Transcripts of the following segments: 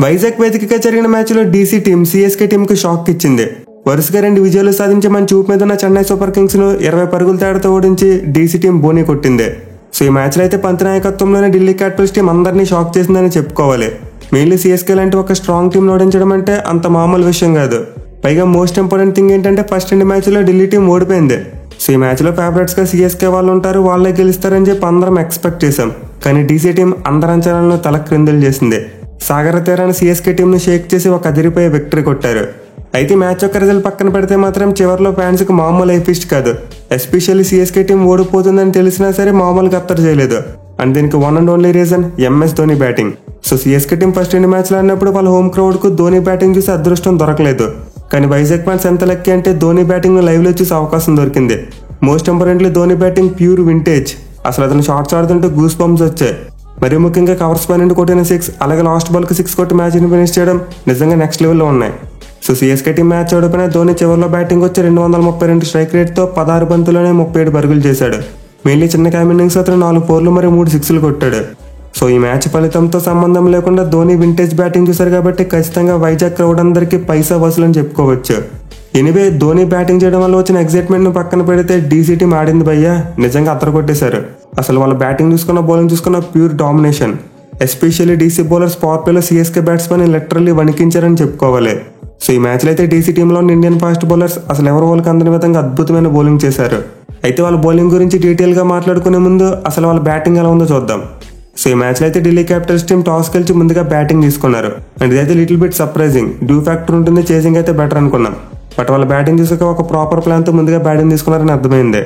వైజాగ్ వేదికగా జరిగిన మ్యాచ్లో డీసీ టీం సిఎస్కే టీంకు షాక్ ఇచ్చింది. వరుసగా 2 విజయాలు సాధించి మంచి చూపు మీద ఉన్న చెన్నై సూపర్ కింగ్స్ ను 20 పరుగుల తేడాతో ఓడించి డీసీ టీం బోనీ కొట్టింది. సో ఈ మ్యాచ్లో అయితే పంత్ నాయకత్వంలోనే ఢిల్లీ క్యాపిటల్స్ టీం అందరినీ షాక్ చేసిందని చెప్పుకోవాలి. మెయిన్లీ సిఎస్కే లాంటి ఒక స్ట్రాంగ్ టీం ఓడించడం అంటే అంత మామూలు విషయం కాదు. పైగా మోస్ట్ ఇంపార్టెంట్ థింగ్ ఏంటంటే ఫస్ట్ 2 మ్యాచ్లో ఢిల్లీ టీం ఓడిపోయింది. సో ఈ మ్యాచ్లో ఫేవరెట్స్ గా సిఎస్కే వాళ్ళు ఉంటారు, వాళ్ళే గెలుస్తారని చెప్పి అందరం ఎక్స్పెక్ట్ చేశాం. కానీ డీసీ టీం అందరి అంచనాలను తలక్రిందులు చేసింది. సాగర తీరాన్ని సిఎస్కే టీంను షేక్ చేసి ఒక అదిరిపోయే విక్టరీ కొట్టారు. అయితే మ్యాచ్ యొక్క రిజల్ట్ పక్కన పెడితే మాత్రం చివరిలో ఫ్యాన్స్ కి మామూలు ఐఫిస్ట్ కాదు. ఎస్పెషల్లీ సిఎస్కే టీం ఓడిపోతుందని తెలిసినా సరే మామూలుగా అత్తరు చేయలేదు. అండ్ దీనికి one and only reason MS Dhoni batting. So CSK team first 2 మ్యాచ్లు ఆడినప్పుడు వాళ్ళ హోమ్ క్రౌడ్ కు ధోని బ్యాటింగ్ చూసి అదృష్టం దొరకలేదు. కానీ వైజాగ్ ఫ్యాన్స్ ఎంత లక్కీ అంటే ధోని బ్యాటింగ్ లైవ్ లో చూసే అవకాశం దొరికింది. Most importantly Dhoni batting pure vintage. అసలు అతను షార్ట్స్ ఆడుతుంటే గూస్ బంప్స్ వచ్చాయి. మరీ ముఖ్యంగా కవర్స్ పై నుండి కొట్టిన 6, అలాగే లాస్ట్ బాల్ కు 6 కొట్టి మ్యాచ్ ని ఫినిష్ చేయడం నిజంగా నెక్స్ట్ లెవెల్లో ఉన్నాయి. సో సిఎస్కే టీం మ్యాచ్ ఓడిపోయిన ధోని చివరిలో బ్యాటింగ్ వచ్చి 232 స్ట్రైక్ రేట్ తో 16 బంతుల్లోనే 37 పరుగులు చేశాడు. మెయిన్లీ చిన్న క్యామ్ ఇన్నింగ్స్ అతను 4 4లు మరియు 3 6లు కొట్టాడు. సో ఈ మ్యాచ్ ఫలితంతో సంబంధం లేకుండా ధోని వింటేజ్ బ్యాటింగ్ చూశారు కాబట్టి ఖచ్చితంగా వైజాగ్ క్రౌడ్ అందరికీ పైసా వసూలు అని చెప్పుకోవచ్చు. ఎనివే ధోని బ్యాటింగ్ చేయడం వల్ల వచ్చిన ఎక్సైట్మెంట్ ను పక్కన పెడితే డీసీ టీం ఆడింది భయ్యా నిజంగా అత్తరు కొట్టేశారు. అసలు వాళ్ళ బ్యాటింగ్ చూసుకున్న బౌలింగ్ చూసుకున్న pure domination. Especially DC bowlers power ప్లేలో సిఎస్కే బ్యాట్స్మెన్ లిటరల్లీ వణికించారని చెప్పుకోవాలి. సో ఈ మ్యాచ్లో అయితే డీసీ టీంలో ఇండియన్ ఫాస్ట్ బౌలర్స్ అసలు ఎవరి వాళ్ళకి అందని విధంగా అద్భుతమైన బౌలింగ్ చేశారు. అయితే వాళ్ళ బౌలింగ్ గురించి డీటెయిల్ గా మాట్లాడుకునే ముందు అసలు వాళ్ళ బ్యాటింగ్ ఎలా ఉందో చూద్దాం. సో ఈ మ్యాచ్లో అయితే ఢిల్లీ క్యాపిటల్స్ టీం టాస్ గెలిచి ముందుగా బ్యాటింగ్ తీసుకున్నారు. అండ్ ఇదైతే little bit surprising. Dew factor ఉంటుంది, చేసింగ్ అయితే బెటర్ అనుకున్నాం. బట్ వాళ్ళ బ్యాటింగ్ చూసాక ఒక ప్రాపర్ ప్లాన్ తో ముందుగా బ్యాటింగ్ తీసుకున్నారని అర్థమైంది.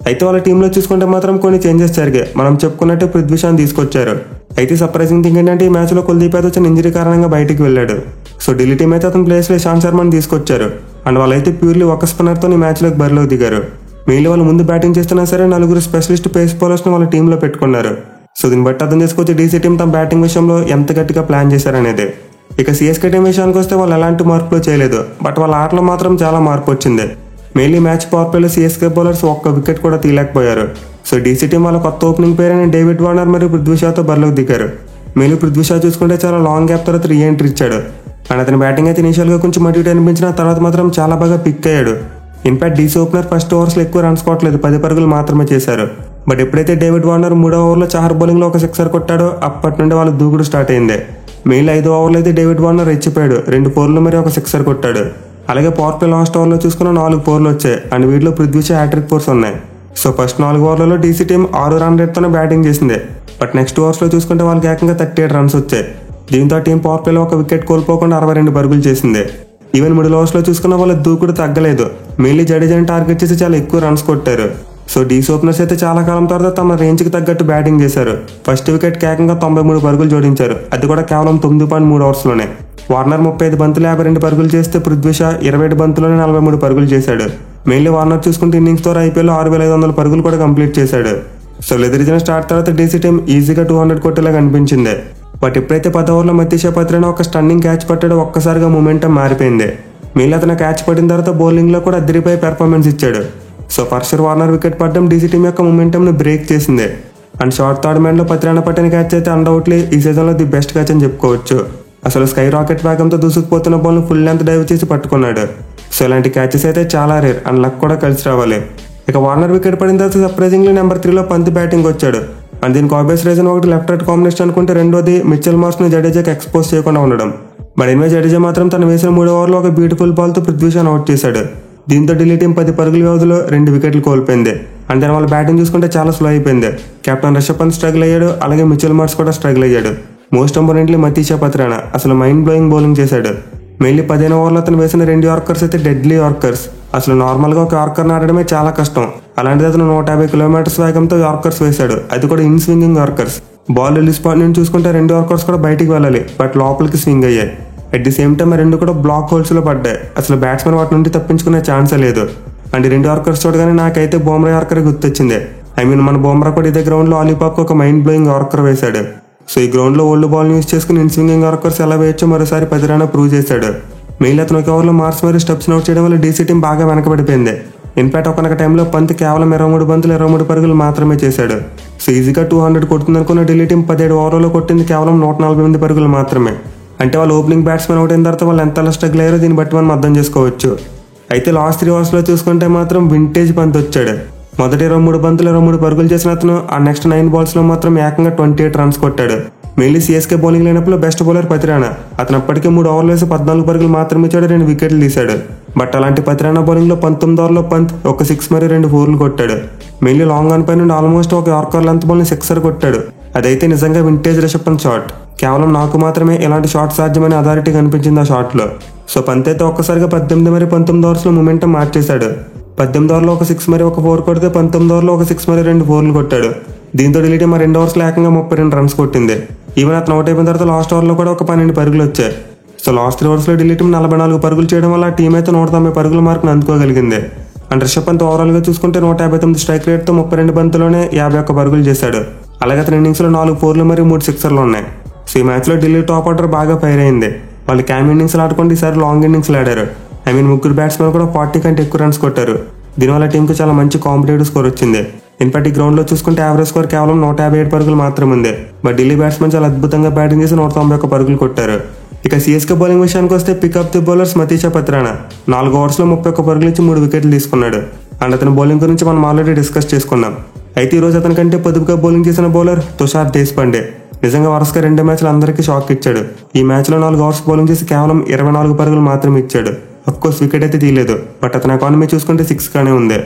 అయితే వాళ్ళ టీంలో చూసుకుంటే మాత్రం కొన్ని చేంజెస్ జరిగాయి. మనం చెప్పుకున్నట్టు పృథ్వీ షాని తీసుకొచ్చారు. అయితే సర్ప్రైజింగ్ థింగ్ ఏంటంటే ఈ మ్యాచ్ లో కుల్దీప్ యాదవ్ వచ్చిన ఇంజరీ కారణంగా బయటికి వెళ్ళాడు. సో ఢిల్లీ టీం అయితే అతని ప్లేస్ లో ఇషాంత్ శర్మని తీసుకొచ్చారు. అండ్ వాళ్ళైతే ప్యూర్లీ ఒక స్పిన్నర్ తో ఈ మ్యాచ్ లోకి బరిలోకి దిగారు. మెయిన్లీ వాళ్ళు ముందు బ్యాటింగ్ చేస్తున్నా సరే 4 స్పెషలిస్ట్ పేస్ బౌలర్స్ ని వాళ్ళ టీంలో పెట్టుకున్నారు. సో దీన్ని బట్టి అర్థం చేసుకోవచ్చు డీసీ టీం తమ బ్యాటింగ్ విషయంలో ఎంత గట్టిగా ప్లాన్ చేశారనేది. ఇక సిఎస్కే టీం విషయానికి వస్తే వాళ్ళు ఎలాంటి మార్పులు చేయలేదు, బట్ వాళ్ళ ఆటలో మాత్రం చాలా మార్పు వచ్చింది. మెయిన్లీ మ్యాచ్ పవర్ ప్లేలో సిఎస్కే బౌలర్స్ ఒక్క వికెట్ కూడా తీయలేకపోయారు. సో డీసీ టీం వాళ్ళ కొత్త ఓపెనింగ్ పేరైన డేవిడ్ వార్నర్ మరియు పృథ్వీ షాతో బరిలోకి దిగారు. మెయిన్లీ పృథ్వీ షా చూసుకుంటే చాలా లాంగ్ గ్యాప్ తర్వాత రీ ఎంట్రీ ఇచ్చాడు. అండ్ అతని బ్యాటింగ్ అయితే ఇనిషియల్ గా కొంచెం అటు ఇటు అనిపించిన తర్వాత మాత్రం చాలా బాగా పిక్ అయ్యాడు. In fact DC opener first overs లో ఎక్కువ రన్స్ కొట్టలేదు, 10 పరుగులు మాత్రమే చేశారు. బట్ ఎప్పుడైతే డేవిడ్ వార్నర్ 3వ ఓవర్లో చాహర్ బౌలింగ్ లో ఒక 6 కొట్టాడో అప్పటి నుండి వాళ్ళ దూకుడు స్టార్ట్ అయింది. మెయిన్లీ 5వ ఓవర్లో అయితే డేవిడ్ వార్నర్ రెచ్చిపోయాడు, 2 4లు మరియు ఒక 6 కొట్టాడు. అలాగే పవర్ ప్లే లాస్ట్ ఓవర్లో చూసుకున్న 4 4లు వచ్చాయి. అండ్ వీటిలో పృథ్వీ షా హ్యాట్రిక్ 4s ఉన్నాయి. సో ఫస్ట్ 4 ఓవర్లలో డీసీ టీం 6 రన్ రేట్ తోనే బ్యాటింగ్ చేసింది. బట్ నెక్స్ట్ ఓవర్స్ లో చూసుకుంటే వాళ్ళకి ఏకంగా 38 రన్స్ వచ్చాయి. దీంతో టీం పవర్ ప్లేలో ఒక వికెట్ కోల్పోకుండా 62 పరుగులు చేసింది. ఈవెన్ మిడిల్ ఓవర్స్ లో చూసుకున్న వాళ్ళ దూకుడు తగ్గలేదు. మెయిన్లీ జడేజాని టార్గెట్ చేసి చాలా ఎక్కువ రన్స్ కొట్టారు. సో డీసీ ఓపెనర్స్ అయితే చాలా కాలం తర్వాత తమ రేంజ్ కి తగ్గట్టు బ్యాటింగ్ చేశారు. ఫస్ట్ వికెట్ ఏకంగా 93 పరుగులు జోడించారు, అది కూడా కేవలం 9.3 ఓవర్స్ లోనే. వార్నర్ 35 బంతులు 52 పరుగులు చేస్తే పృథ్వీ షా 27 బంతుల్లోనే 43 పరుగులు చేశాడు. మెయిన్లీ వార్నర్ చూసుకుంటే ఇన్నింగ్స్ ద్వారా ఐపీఎల్ 6500 పరుగులు కూడా కంప్లీట్ చేశాడు. సో లెదరిజన్ స్టార్ట్ తర్వాత డీసీ టీం ఈజీగా 200 కొట్టేలాగా అనిపించింది. బట్ ఎప్పుడైతే 10వ ఓవర్లో మతీషా పత్రేనా ఒక స్టన్నింగ్ క్యాచ్ పట్టాడో ఒక్కసారిగా మొమెంటం మారిపోయింది. మెయిన్లీ అతను క్యాచ్ పట్టిన తర్వాత బౌలింగ్ లో కూడా అదిరిపోయి పెర్ఫార్మెన్స్ ఇచ్చాడు. సో ఫస్ట్ వార్నర్ వికెట్ పడడం డీసీ టీం యొక్క మొమెంటం ను బ్రేక్ చేసింది. అండ్ షార్ట్ థర్డ్ మ్యాన్ లో పత్రేనా పట్టిన క్యాచ్ అయితే అన్డౌట్లీ ఈ సీజన్ లో ది బెస్ట్ క్యాచ్ అని చెప్పుకోవచ్చు. అసలు స్కై రాకెట్ వేగంతో దూసుకుపోతున్న బాల్ ను ఫుల్ లెంత్ డైవ్ చేసి పట్టుకున్నాడు. సో ఇలాంటి క్యాచెస్ అయితే చాలా రేర్ అండ్ లక్ కూడా కలిసి రావాలి. ఇక వార్నర్ వికెట్ పడిన తర్వాత సర్ప్రైజింగ్లీ నెంబర్ 3లో పంత్ బ్యాటింగ్ వచ్చాడు. అండ్ దీనికి ఆబ్వియస్ రీజన్ ఒకటి లెఫ్ట్ రైట్ కాంబినేషన్ అనుకుంటే, రెండోది మిచెల్ మార్ష్ ని జడేజాకి ఎక్స్పోజ్ చేయకుండా ఉండడం. బట్ ఎనివే జడేజా మాత్రం తను వేసిన 3వ ఓవర్లో ఒక బ్యూటిఫుల్ బాల్ తో పృథ్వీ షాని అవుట్ చేశాడు. దీంతో ఢిల్లీ టీం 10 పరుగుల వ్యవధిలో 2 వికెట్లు కోల్పోయింది. అండ్ దాని వాళ్ళ బ్యాటింగ్ చూసుకుంటే చాలా స్లో అయిపోయింది. కెప్టెన్ రిషబ్ పంత్ స్ట్రగుల్ అయ్యాడు, అలాగే మిచెల్ మార్ష్ కూడా స్ట్రగుల్ అయ్యాడు. మోస్ట్ ఇంపార్టెంట్లీ మతీషా పత్రేనా అసలు మైండ్ బ్లోయింగ్ బౌలింగ్ చేశాడు. మెయిన్లీ 15వ ఓవర్లో అతను వేసిన 2 యార్కర్స్ అయితే డెడ్లీ యార్కర్స్. అసలు నార్మల్ గా ఒక యార్కర్ ఆడడమే చాలా కష్టం, అలాంటిది అతను 150 కిలోమీటర్స్ వేగంతో యార్కర్స్ వేశాడు, అది కూడా in swinging yorkers. Ball release point నుంచి చూసుకుంటే 2 యార్కర్స్ కూడా బయటికి వెళ్ళాలి, బట్ లోపలికి స్వింగ్ అయ్యాయి. అట్ ది సేమ్ టైం 2 కూడా బ్లాక్ హోల్స్ లో పడ్డాయి. అసలు బ్యాట్స్మెన్ వాటి నుండి తప్పించుకునే ఛాన్సే లేదు. అండ్ 2 యార్కర్స్ చూడగానే నాకైతే బుమ్రా యార్కర్ గుర్తొచ్చింది. మన బుమ్రా కూడా ఇదే గ్రౌండ్ లో ఆలీపాప్ ఒక మైండ్ బ్లోయింగ్ యార్కర్ వేశాడు. సో ఈ గ్రౌండ్ లో ఓల్డ్ బాల్ యూజ్ చేసుకుని ఇన్ స్వింగింగ్ యార్కర్స్ ఎలా వేయచ్చో మరోసారి పత్రేనా ప్రూవ్ చేశాడు. మెయిన్లీ అతను ఒక ఓవర్లో మార్క్స్ మరియు స్టెప్స్ అవుట్ చేయడం వల్ల డీసీ టీం బాగా వెనకబడిపోయింది. ఇన్ఫాక్ట్ ఒకనొక టైంలో పంత్ కేవలం 23 బంతులు 23 పరుగులు మాత్రమే చేశాడు. సో ఈజీగా 200 కొడుతుందనుకున్న ఢిల్లీ టీం 17 ఓవర్లలో కొట్టింది కేవలం 148 పరుగులు మాత్రమే. అంటే వాళ్ళ ఓపెనింగ్ బ్యాట్స్మెన్ అవుట్ అయిన తర్వాత వాళ్ళు ఎంత స్ట్రగుల్ అయ్యారో దీన్ని బట్టి మనం అర్థం చేసుకోవచ్చు. అయితే లాస్ట్ 3 ఓవర్స్లో చూసుకుంటే మాత్రం వింటేజ్ పంత్ వచ్చాడు. మొదటి 23 బంతులు 23 పరుగులు చేసిన అతను ఆ నెక్స్ట్ 9 బాల్స్లో మాత్రం ఏకంగా 28 రన్స్ కొట్టాడు. మెయిన్లీ సిఎస్కే బౌలింగ్ లైనప్లో బెస్ట్ బౌలర్ పతిరానా. అతను అప్పటికే 3 ఓవర్లు వేసి 14 పరుగులు మాత్రమే ఇచ్చాడు, 2 వికెట్లు తీశాడు. బట్ అలాంటి పతిరానా బౌలింగ్లో 19 ఓవర్లో పంత్ ఒక 6 మరియు 2 4లు కొట్టాడు. మెయిన్లీ లాంగ్ ఆన్ పై నుండి ఆల్మోస్ట్ ఒక యార్కర్ లెంత్ బాల్ని 6 కొట్టాడు. అదైతే నిజంగా వింటేజ్ రిషబ్ పంత్ షాట్. కేవలం నాకు మాత్రమే ఇలాంటి షాట్ సాధ్యమైన అథారిటీ కనిపించింది ఆ షాట్లో. సో పంత్ అయితే ఒక్కసారిగా 18 మరియు 19 ఓవర్స్లో మూమెంటం మార్చేశాడు. 18 ఓవర్లో ఒక 6 మరియు ఒక 4 కొడితే 19 ఓవర్లో ఒక 6 మరియు 2 4లు కొట్టాడు. దీంతో ఢిల్లీ టీం 2 ఓవర్స్లో ఏకంగా 32 రన్స్ కొట్టింది. ఈవెన్ అతను అవుట్ అయిపోయిన తర్వాత లాస్ట్ ఓవర్లో కూడా ఒక 12 పరుగులు వచ్చాయి. సో లాస్ట్ 3 ఓవర్స్లో ఢిల్లీ టీం 44 పరుగులు చేయడం వల్ల టీం అయితే 190 పరుగుల మార్కును అందుకోగలిగింది. అండ్ రిషబ్ పంత్ ఓవరాల్గా చూసుకుంటే 159 స్ట్రైక్ రేట్తో 32 బంతుల్లోనే 51 పరుగులు చేశాడు. అలాగే అతని ఇన్నింగ్స్లో 4 4లు మరియు 3 6లు ఉన్నాయి. సో ఈ మ్యాచ్లో ఢిల్లీ టాప్ ఆర్డర్ బాగా ఫైర్ అయింది. వాళ్ళు క్యామ్ ఇన్నింగ్స్లు ఆడుకుంటే ఈసారి లాంగ్ ఇన్నింగ్స్లు ఆడారు. ముగ్గురు బ్యాట్స్మెన్ కూడా 40 కంటే ఎక్కువ రన్స్ కొట్టారు. దీనివల్ల టీంకి చాలా మంచి కాంపిటేటివ్ స్కోర్ వచ్చింది. ఇన్ఫాక్ట్ ఈ గ్రౌండ్లో చూసుకుంటే యావరేజ్ స్కోర్ కేవలం 157 పరుగులు మాత్రమే ఉంది. బట్ ఢిల్లీ బ్యాట్స్మెన్ చాలా అద్భుతంగా బ్యాటింగ్ చేసి 191 పరుగులు కొట్టారు. ఇక సిఎస్కే బౌలింగ్ విషయానికి వస్తే pickup the bowlers Matheesha Pathirana 4 ఓవర్స్లో 31 పరుగులు ఇచ్చి 3 వికెట్లు తీసుకున్నాడు. అండ్ అతని బౌలింగ్ గురించి మనం ఆల్రెడీ డిస్కస్ చేసుకున్నాం. అయితే ఈరోజు అతని కంటే పొదుపుగా బౌలింగ్ చేసిన బౌలర్ తుషార్ దేశ్పాండే. నిజంగా వరుసగా 2 మ్యాచ్లు అందరికీ షాక్ ఇచ్చాడు. ఈ మ్యాచ్లో 4 ఓవర్స్ బౌలింగ్ చేసి కేవలం 24 పరుగులు మాత్రమే ఇచ్చాడు. అఫ్కోర్స్ వికెట్ అయితే తీయలేదు, బట్ అతని ఎకానమీ చూసుకుంటే 6 గానే ఉంది.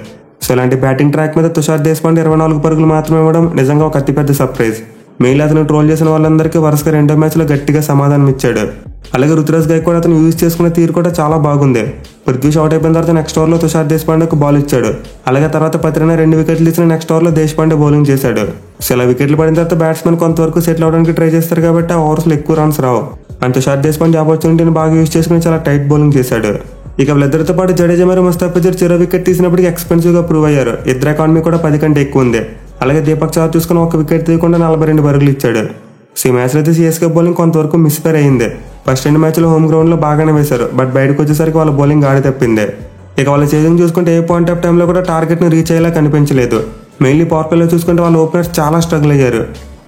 సో ఇలాంటి బ్యాటింగ్ ట్రాక్ మీద తుషార్ దేశ్పాండే 24 పరుగులు మాత్రమే ఇవ్వడం నిజంగా ఒక అతిపెద్ద సర్ప్రైజ్. మెయిల్ అతను ట్రోల్ చేసిన వాళ్ళందరికీ వరుసగా 2 మ్యాచ్లో గట్టిగా సమాధానం ఇచ్చాడు. అలాగే రుతురాజ్ గైక్వాడ్ అతను యూజ్ చేసుకున్న తీరు కూడా చాలా బాగుంది. పృథ్వీ అవుట్ అయిపోయిన తర్వాత నెక్స్ట్ ఓవర్లో తుషార్ దేశ్పాండేకు బాల్ ఇచ్చాడు. అలాగే తర్వాత పత్రినా 2 వికెట్లు ఇచ్చిన నెక్స్ట్ ఓవర్లో దేశ్పాండే బౌలింగ్ చేశాడు. సో ఇలా వికెట్లు పడిన తర్వాత బ్యాట్స్మెన్ కొంతవరకు సెటిల్ అవడానికి ట్రై చేస్తారు కాబట్టి ఆ ఓవర్స్లో ఎక్కువ రన్స్ రావు. అండ్ తుషార్ దేశ్పాండే ఆపర్చునిటీని బాగా యూజ్ చేసుకుని చాలా టైట్ బౌలింగ్ చేశాడు. ఇక వీళ్ళిద్దరితో పాటు జడేజా మరియు ముస్తాఫిజుర్ చెరో వికెట్ తీసినప్పటికీ ఎక్స్పెన్సివ్గా ప్రూవ్ అయ్యారు. ఇద్దరు ఎకానమీ కూడా 10 కంటే ఎక్కువ ఉంది. అలాగే దీపక్ చహర్ చూసుకుని 1 వికెట్ తీయకుండా 42 పరుగులు ఇచ్చాడు. సో ఈ మ్యాచ్లో అయితే సిఎస్కే బౌలింగ్ కొంతవరకు మిస్ఫైర్ అయింది. ఫస్ట్ 2 మ్యాచ్లో హోమ్ గ్రౌండ్లో బాగానే వేశారు, బట్ బయటకు వచ్చేసరికి వాళ్ళ బౌలింగ్ గాడి తప్పింది. ఇక వాళ్ళ చేజింగ్ చూసుకుంటే ఏ పాయింట్ ఆఫ్ టైంలో కూడా టార్గెట్ని రీచ్ అయ్యేలా కనిపించలేదు. మెయిన్లీ పవర్ ప్లేలో చూసుకుంటే వాళ్ళ ఓపెనర్స్ చాలా స్ట్రగుల్ అయ్యారు.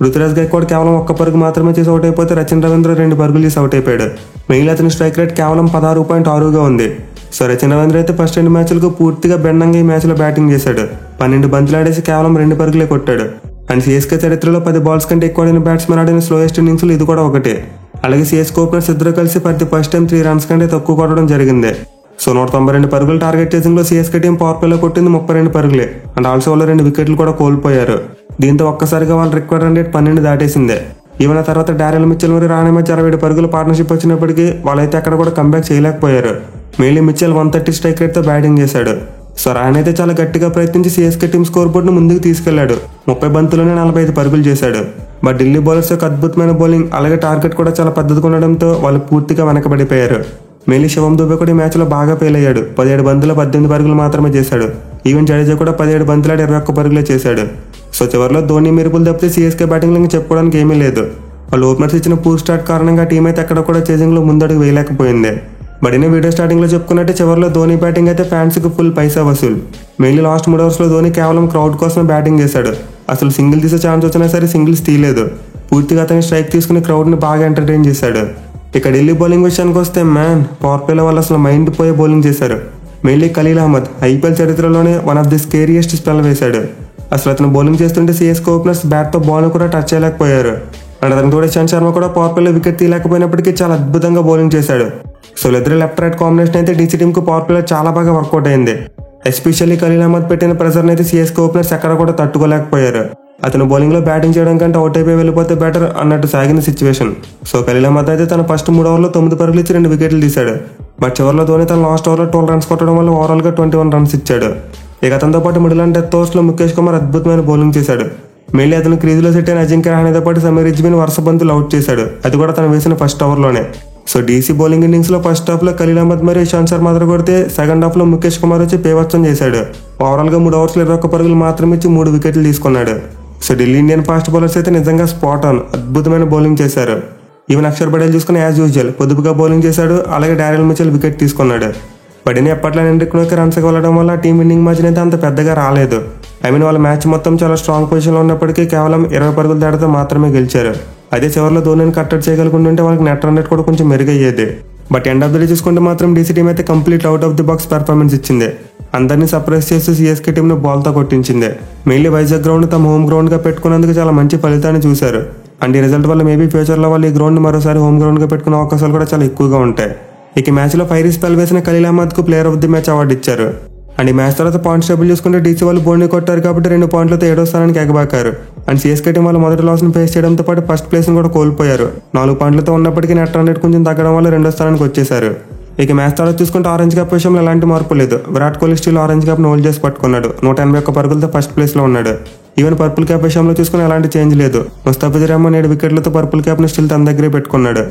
రుతురాజ్ గైక్వాడ్ కేవలం 1 పరుగు మాత్రమే చేసి అవుట్ అయిపోతే రచిన్ రవీంద్ర 2 పరుగులు చేసి అవుట్ అయిపోయాడు. మెయిన్లీ అతని స్ట్రైక్ రేట్ కేవలం 16.6గా ఉంది. సో రచిన్ రవీంద్ర అయితే ఫస్ట్ 2 మ్యాచ్లకు పూర్తిగా బెండంగా ఈ మ్యాచ్లో బ్యాటింగ్ చేశాడు. 12 బంతులు ఆడేసి కేవలం 2 పరుగులే కొట్టాడు. అండ్ సిఎస్కే చరిత్రలో 10 బాల్స్ కంటే ఎక్కువ ఆడిన బ్యాట్స్మెన్ ఆడిన స్లోయెస్ట్ ఇన్నింగ్స్లో ఇది కూడా ఒకటే. అలాగే సిఎస్కే ఓపెనర్స్ ఇద్దరు కలిసి ఫస్ట్ టైం 3 రన్స్ కంటే తక్కువ కొట్టడం జరిగింది. సో 192 పరుగులు టార్గెట్ చేసింగ్లో సిఎస్కే టీం పవర్ ప్లేలో కొట్టింది 32 పరుగులే. అండ్ ఆల్సో వాళ్ళు 2 వికెట్లు కూడా కోల్పోయారు. దీంతో ఒక్కసారిగా వాళ్ళ రికార్డ్ రన్ రేట్ 12 దాటేసిందే. ఈవెన్ ఆ తర్వాత డారెల్ మిచెల్ మరియు రాణే మధ్య 67 పరుగుల పార్ట్నర్షిప్ వచ్చినప్పటికీ వాళ్ళైతే అక్కడ కూడా కంబ్యాక్ చేయలేకపోయారు. మెయిన్లీ మిచెల్ 130 స్ట్రైక్ రేట్తో బ్యాటింగ్ చేశాడు. సో రాణే అయితే చాలా గట్టిగా ప్రయత్నించి సిఎస్కే టీం స్కోర్ బోర్డును ముందుకు తీసుకెళ్లాడు. 30 బంతుల్లోనే 45 పరుగులు చేశాడు. బట్ ఢిల్లీ బౌలర్స్ యొక్క అద్భుతమైన బౌలింగ్ అలాగే టార్గెట్ కూడా చాలా పెద్దదిగా ఉండడంతో వాళ్ళు పూర్తిగా వెనకబడిపోయారు. మెయిన్లీ శివం దుబే కూడా ఈ మ్యాచ్లో బాగా ఫెయిల్ అయ్యాడు. 17 బంతుల్లో 18 పరుగులు మాత్రమే చేశాడు. ఈవెన్ జడేజా కూడా 17 బంతులు 21 పరుగులే చేశాడు. సో చివరిలో ధోని మెరుపులు తప్పితే సిఎస్కే బ్యాటింగ్ ఇంకా చెప్పుకోవడానికి ఏమీ లేదు. వాళ్ళు ఓపెనర్స్ ఇచ్చిన పూర్ స్టార్ట్ కారణంగా టీం అయితే అక్కడ కూడా చేజింగ్లో ముందడుగు వేయలేకపోయింది. బట్ ఇనే వీడియో స్టార్టింగ్లో చెప్పుకున్నట్టే చివరిలో ధోని బ్యాటింగ్ అయితే ఫ్యాన్స్కి ఫుల్ పైసా వసూలు. మెయిన్లీ లాస్ట్ 3 ఓవర్స్లో ధోని కేవలం క్రౌడ్ కోసమే బ్యాటింగ్ చేశాడు. అసలు సింగిల్ తీసే ఛాన్స్ వచ్చినా సరే సింగిల్స్ తీయలేదు. పూర్తిగా అతని స్ట్రైక్ తీసుకుని క్రౌడ్ని బాగా ఎంటర్టైన్ చేశాడు. ఇక ఢిల్లీ బౌలింగ్ విషయానికి వస్తే పవర్ ప్లేలో వాళ్ళు అసలు మైండ్ పోయే బౌలింగ్ చేశారు. మెయిన్లీ ఖలీల్ అహ్మద్ ఐపీఎల్ చరిత్రలోనే వన్ ఆఫ్ ది స్కేరియెస్ట్ స్పెల్ వేశాడు. అసలు అతను బౌలింగ్ చేస్తుంటే సిఎస్కే ఓపెనర్స్ బ్యాట్తో బాల్ కూడా టచ్ చేయలేకపోయారు. అండ్ అతను కూడా ఇషాంత్ శర్మ కూడా పవర్ ప్లేలో వికెట్ తీయలేకపోయినప్పటికీ చాలా అద్భుతంగా బౌలింగ్ చేశాడు. సో ఇద్దరు లెఫ్ట్ రైట్ కాంబినేషన్ అయితే డీసీ టీంకు పవర్ ప్లేలో చాలా బాగా వర్కౌట్ అయింది. ఎస్పెషల్లీ ఖలీల్ అహ్మద్ పెట్టిన ప్రెజర్ని అయితే సిఎస్కే ఓపెనర్స్ ఎక్కడ కూడా తట్టుకోలేకపోయారు. అతను బౌలింగ్లో బ్యాటింగ్ చేయడం కంటే అవుట్ అయిపోయి వెళ్ళిపోతే బెటర్ అన్నట్టు సాగిన సిచ్యువేషన్. సో ఖలీల్ అహ్మద్ అయితే తన ఫస్ట్ 3 ఓవర్లో 9 పరుగులు ఇచ్చి 2 వికెట్లు తీశాడు. బట్ చివరిలో ధోని తన లాస్ట్ ఓవర్లో 12 రన్స్ కొట్టడం వల్ల ఓవరాల్గా 21 రన్స్ ఇచ్చాడు. ఇక అతనితో పాటు మిడిల్ అండ్ డెత్ ఓవర్స్లో ముఖేష్ కుమార్ అద్భుతమైన బౌలింగ్ చేశాడు. మెయిన్లీ అతను క్రీజులో సెట్ అయిన అజింక్య రహానేతో పాటు సమీర్ రిజ్వీని వరుస బంతులు అవుట్ చేశాడు. అది కూడా తను వేసిన ఫస్ట్ ఓవర్లోనే. సో డీసీ బౌలింగ్ ఇన్నింగ్స్లో ఫస్ట్ హాఫ్లో ఖలీల్ అహ్మద్ మరియు ఇషాంత్ శర్మ కొడితే సెకండ్ హాఫ్లో ముఖేష్ కుమార్ వచ్చి పేవత్సం చేశాడు. ఓవరాల్గా 3 ఓవర్స్లో 21 పరుగులు మాత్రమే ఇచ్చి 3 వికెట్లు తీసుకున్నాడు. So Delhi Indian fast bowlers అయితే నిజంగా స్పాట్ ఆన్ అద్భుతమైన బౌలింగ్ చేశారు. ఈవెన్ అక్షర్ పటేల్ చూసుకుని యాజ్ యూజువల్ పొదుపుగా బౌలింగ్ చేశాడు. అలాగే డారెల్ మిచెల్ వికెట్ తీసుకున్నాడు. బడిని ఎప్పట్లో హెన్రిక్ రన్స్కి వెళ్ళడం వల్ల టీం విన్నింగ్ మార్జిన్ అయితే అంత పెద్దగా రాలేదు. వాళ్ళ మ్యాచ్ మొత్తం చాలా స్ట్రాంగ్ పొజిషన్లో ఉన్నప్పటికీ కేవలం 20 పరుగుల తేడాతో మాత్రమే గెలిచారు. అదే చివరిలో ధోనిని కట్టడి చేయగలుగుంటుంటే వాళ్ళకి నెట్ రన్ రేట్ కూడా కొంచెం మెరుగయ్యేది. But end of the day చూసుకుంటే మాత్రం డీసీ టీం అయితే complete out of the box performance ఇచ్చింది. అందరినీ సర్ప్రైజ్ చేస్తూ సిఎస్కే టీంను బాల్తో కొట్టించింది. మెయిన్లీ వైజాగ్ గ్రౌండ్ తమ హోమ్ గ్రౌండ్గా పెట్టుకున్నందుకు చాలా మంచి ఫలితాన్ని చూశారు. అండ్ ఈ రిజల్ట్ వల్ల మేబీ ఫ్యూచర్లో వాళ్ళు ఈ గ్రౌండ్ మరోసారి హోమ్ గ్రౌండ్గా పెట్టుకునే అవకాశాలు కూడా చాలా ఎక్కువగా ఉంటాయి. ఇక మ్యాచ్లో ఫైరీ స్పెల్ వేసిన ఖలీల్ అహ్మద్కు player of the match award ఇచ్చారు. అండ్ ఈ మ్యాచ్ తర్వాత పాయింట్స్ టేబుల్ చూసుకుంటే డీసీ వాళ్ళు బోని కొట్టారు కాబట్టి 2 పాయింట్లతో 7వ స్థానానికి ఎగబాకారు. అండ్ సిఎస్కే టీం వాళ్ళు మొదటి లాస్ను ఫేస్ చేయడంతో పాటు ఫస్ట్ ప్లేస్ను కూడా కోల్పోయారు. 4 పాయింట్లతో ఉన్నప్పటికీ నెట్ రన్ రేట్ కొంచెం తగ్గడం వల్ల 2వ స్థానానికి వచ్చేశారు. ఇక మ్యాచ్ తర్వాత చూసుకుంటే ఆరెంజ్ కప్ విషయంలో ఎలాంటి మార్పు లేదు. Virat Kohli still orange cup hold చేసి పట్టుకున్నాడు. 181 పరుగులతో ఫస్ట్ ప్లేస్లో ఉన్నాడు. ఈవెన్ పర్పుల్ క్యాప్ విషయంలో చూసుకుని ఎలాంటి చేంజ్ లేదు. ముస్తాఫిజుర్ రహమాన్ 7 వికెట్లతో పర్పుల్ క్యాప్ను స్టిల్ తన దగ్గరే పెట్టుకున్నాడు.